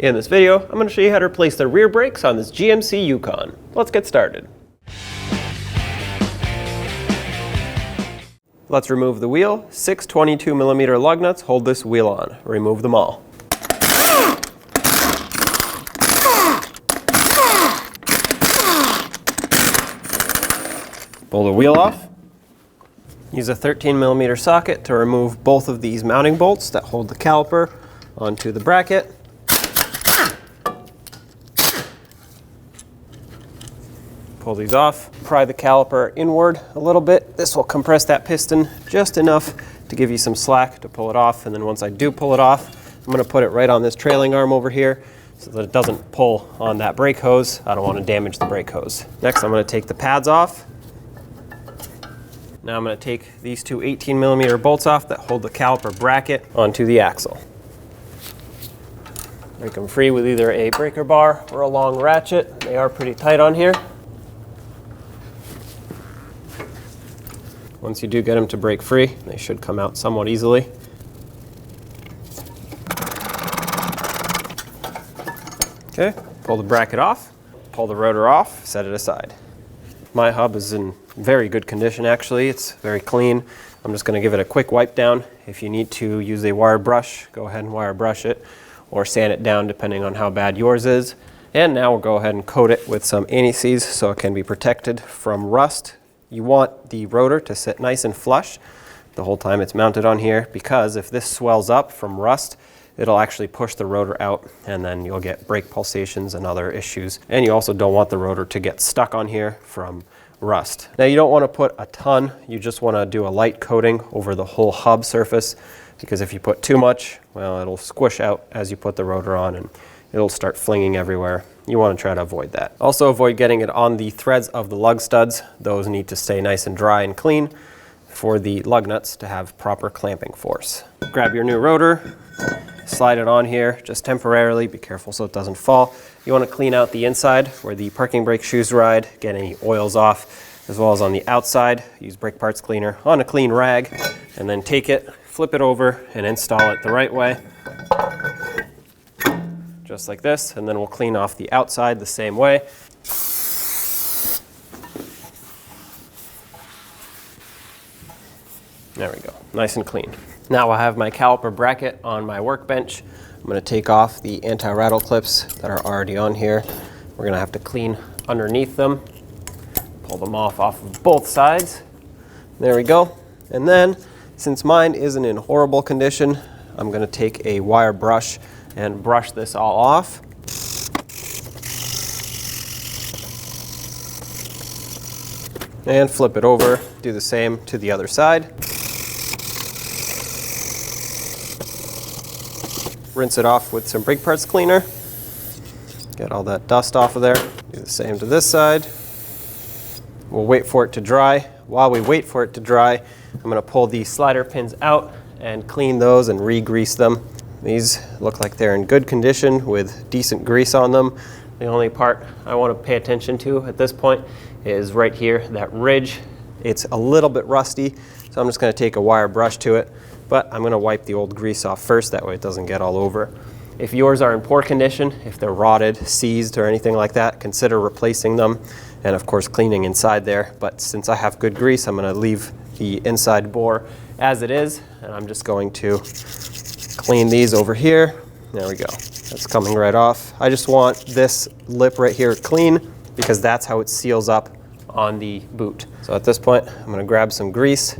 In this video, I'm going to show you how to replace the rear brakes on this GMC Yukon. Let's get started. Let's remove the wheel. 6 22mm lug nuts hold this wheel on. Remove them all. Pull the wheel off. Use a 13mm socket to remove both of these mounting bolts that hold the caliper onto the bracket. Pull these off. Pry the caliper inward a little bit. This will compress that piston just enough to give you some slack to pull it off. And then once I do pull it off, I'm going to put it right on this trailing arm over here so that it doesn't pull on that brake hose. I don't want to damage the brake hose. Next, I'm going to take the pads off. Now I'm going to take these two 18mm bolts off that hold the caliper bracket onto the axle. Break them free with either a breaker bar or a long ratchet. They are pretty tight on here. Once you do get them to break free, they should come out somewhat easily. Okay, pull the bracket off, pull the rotor off, set it aside. My hub is in very good condition actually, it's very clean. I'm just going to give it a quick wipe down. If you need to use a wire brush, go ahead and wire brush it or sand it down depending on how bad yours is. And now we'll go ahead and coat it with some anti-seize so it can be protected from rust. You want the rotor to sit nice and flush the whole time it's mounted on here, because if this swells up from rust, it'll actually push the rotor out and then you'll get brake pulsations and other issues. And you also don't want the rotor to get stuck on here from rust. Now you don't want to put a ton, you just want to do a light coating over the whole hub surface, because if you put too much, well, it'll squish out as you put the rotor on and it'll start flinging everywhere. You want to try to avoid that. Also avoid getting it on the threads of the lug studs. Those need to stay nice and dry and clean for the lug nuts to have proper clamping force. Grab your new rotor, slide it on here just temporarily. Be careful so it doesn't fall. You want to clean out the inside where the parking brake shoes ride, get any oils off, as well as on the outside. Use brake parts cleaner on a clean rag, and then take it, flip it over, and install it the right way. Just like this, and then we'll clean off the outside the same way. There we go, nice and clean. Now I have my caliper bracket on my workbench. I'm going to take off the anti-rattle clips that are already on here. We're going to have to clean underneath them. Pull them off of both sides. There we go. And then, since mine isn't in horrible condition, I'm going to take a wire brush and brush this all off. And flip it over, do the same to the other side. Rinse it off with some brake parts cleaner. Get all that dust off of there. Do the same to this side. We'll wait for it to dry. While we wait for it to dry, I'm going to pull these slider pins out and clean those and re-grease them. These look like they're in good condition with decent grease on them. The only part I want to pay attention to at this point is right here, that ridge. It's a little bit rusty, so I'm just going to take a wire brush to it, but I'm going to wipe the old grease off first, that way it doesn't get all over. If yours are in poor condition, if they're rotted, seized, or anything like that, consider replacing them and of course cleaning inside there. But since I have good grease, I'm going to leave the inside bore as it is, and I'm just going to clean these over here. There we go. That's coming right off. I just want this lip right here clean because that's how it seals up on the boot. So at this point, I'm going to grab some grease,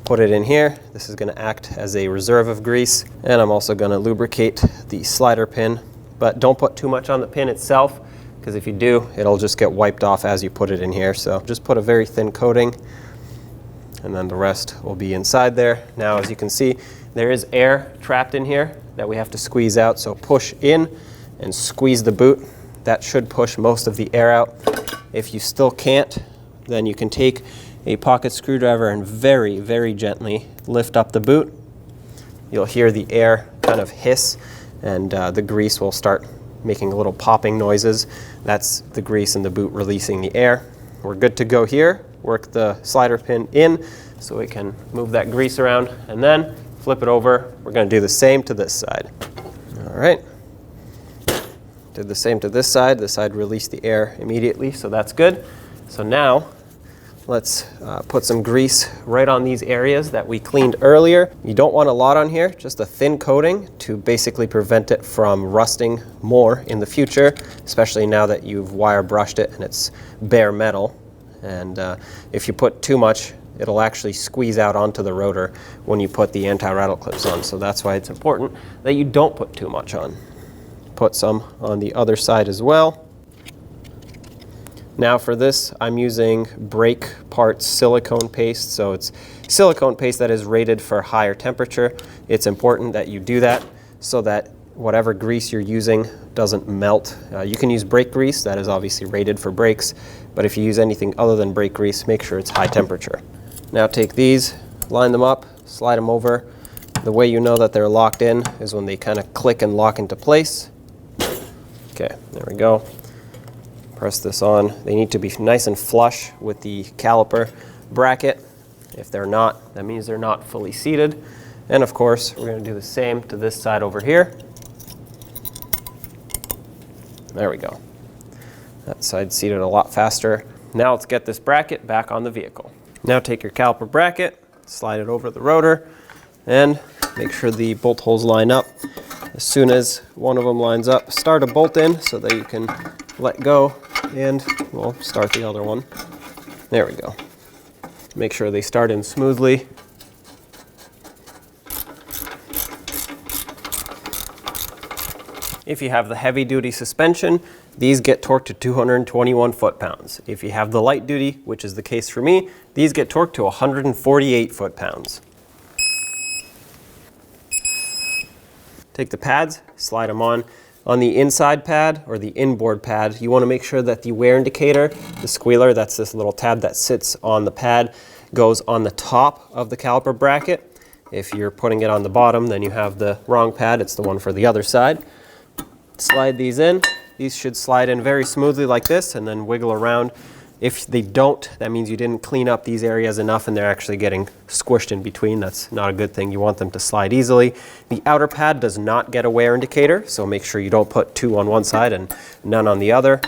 put it in here. This is going to act as a reserve of grease, and I'm also going to lubricate the slider pin. But don't put too much on the pin itself, because if you do, it'll just get wiped off as you put it in here. So just put a very thin coating, and then the rest will be inside there. Now, as you can see, there is air trapped in here that we have to squeeze out, so push in and squeeze the boot. That should push most of the air out. If you still can't, then you can take a pocket screwdriver and very, very gently lift up the boot. You'll hear the air kind of hiss, and the grease will start making little popping noises. That's the grease in the boot releasing the air. We're good to go here. Work the slider pin in so we can move that grease around, and then flip it over. We're going to do the same to this side. All right. Did the same to this side. This side released the air immediately, so that's good. So now let's put some grease right on these areas that we cleaned earlier. You don't want a lot on here, just a thin coating to basically prevent it from rusting more in the future, especially now that you've wire brushed it and it's bare metal. And if you put too much, it'll actually squeeze out onto the rotor when you put the anti-rattle clips on. So that's why it's important that you don't put too much on. Put some on the other side as well. Now for this, I'm using brake parts silicone paste. So it's silicone paste that is rated for higher temperature. It's important that you do that so that whatever grease you're using doesn't melt. You can use brake grease, that is obviously rated for brakes, but if you use anything other than brake grease, make sure it's high temperature. Now take these, line them up, slide them over. The way you know that they're locked in is when they kind of click and lock into place. Okay, there we go. Press this on. They need to be nice and flush with the caliper bracket. If they're not, that means they're not fully seated. And of course, we're going to do the same to this side over here. There we go. That side seated a lot faster. Now let's get this bracket back on the vehicle. Now take your caliper bracket, slide it over the rotor, and make sure the bolt holes line up. As soon as one of them lines up, start a bolt in so that you can let go and we'll start the other one. There we go. Make sure they start in smoothly. If you have the heavy duty suspension, these get torqued to 221 foot-pounds. If you have the light duty, which is the case for me, these get torqued to 148 foot-pounds. Take the pads, slide them on. On the inside pad, or the inboard pad, you want to make sure that the wear indicator, the squealer, that's this little tab that sits on the pad, goes on the top of the caliper bracket. If you're putting it on the bottom, then you have the wrong pad. It's the one for the other side. Slide these in. These should slide in very smoothly like this and then wiggle around. If they don't, that means you didn't clean up these areas enough and they're actually getting squished in between. That's not a good thing. You want them to slide easily. The outer pad does not get a wear indicator, so make sure you don't put two on one side and none on the other.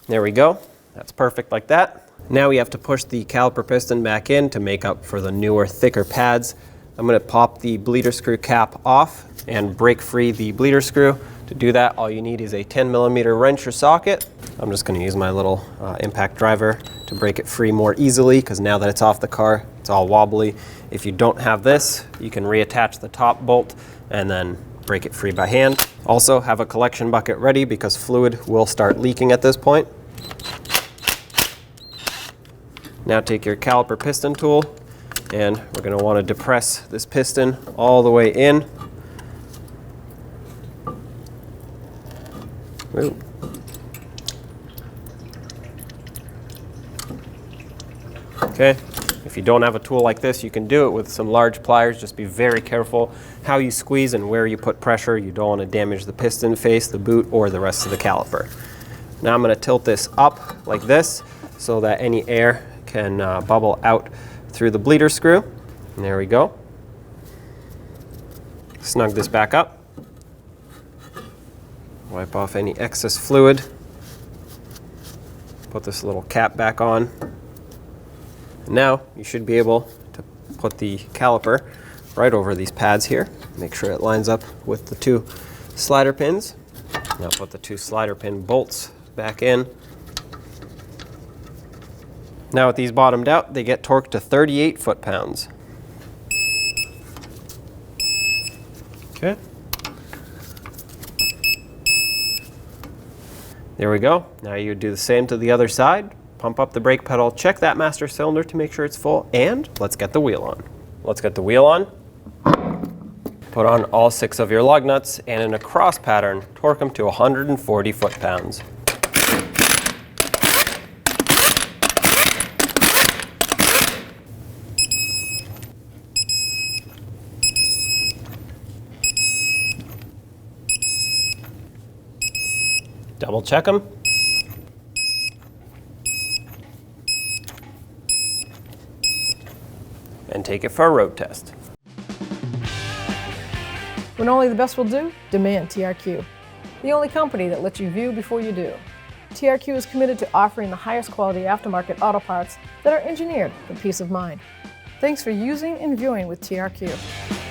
There we go. That's perfect like that. Now we have to push the caliper piston back in to make up for the newer, thicker pads. I'm going to pop the bleeder screw cap off and break free the bleeder screw. To do that, all you need is a 10mm wrench or socket. I'm just going to use my little impact driver to break it free more easily because now that it's off the car, it's all wobbly. If you don't have this, you can reattach the top bolt and then break it free by hand. Also, have a collection bucket ready because fluid will start leaking at this point. Now take your caliper piston tool and we're going to want to depress this piston all the way in. Ooh. Okay, if you don't have a tool like this, you can do it with some large pliers. Just be very careful how you squeeze and where you put pressure. You don't want to damage the piston face, the boot, or the rest of the caliper. Now I'm going to tilt this up like this so that any air can bubble out through the bleeder screw. And there we go. Snug this back up. Wipe off any excess fluid. Put this little cap back on. And now you should be able to put the caliper right over these pads here. Make sure it lines up with the two slider pins. Now put the two slider pin bolts back in. Now with these bottomed out, they get torqued to 38 foot-pounds. Okay. There we go. Now you do the same to the other side. Pump up the brake pedal, check that master cylinder to make sure it's full, and let's get the wheel on. Let's get the wheel on. Put on all 6 of your lug nuts, and in a cross pattern, torque them to 140 foot-pounds. Double check them. And take it for a road test. When only the best will do, demand TRQ. the only company that lets you view before you do. TRQ is committed to offering the highest quality aftermarket auto parts that are engineered for peace of mind. Thanks for using and viewing with TRQ.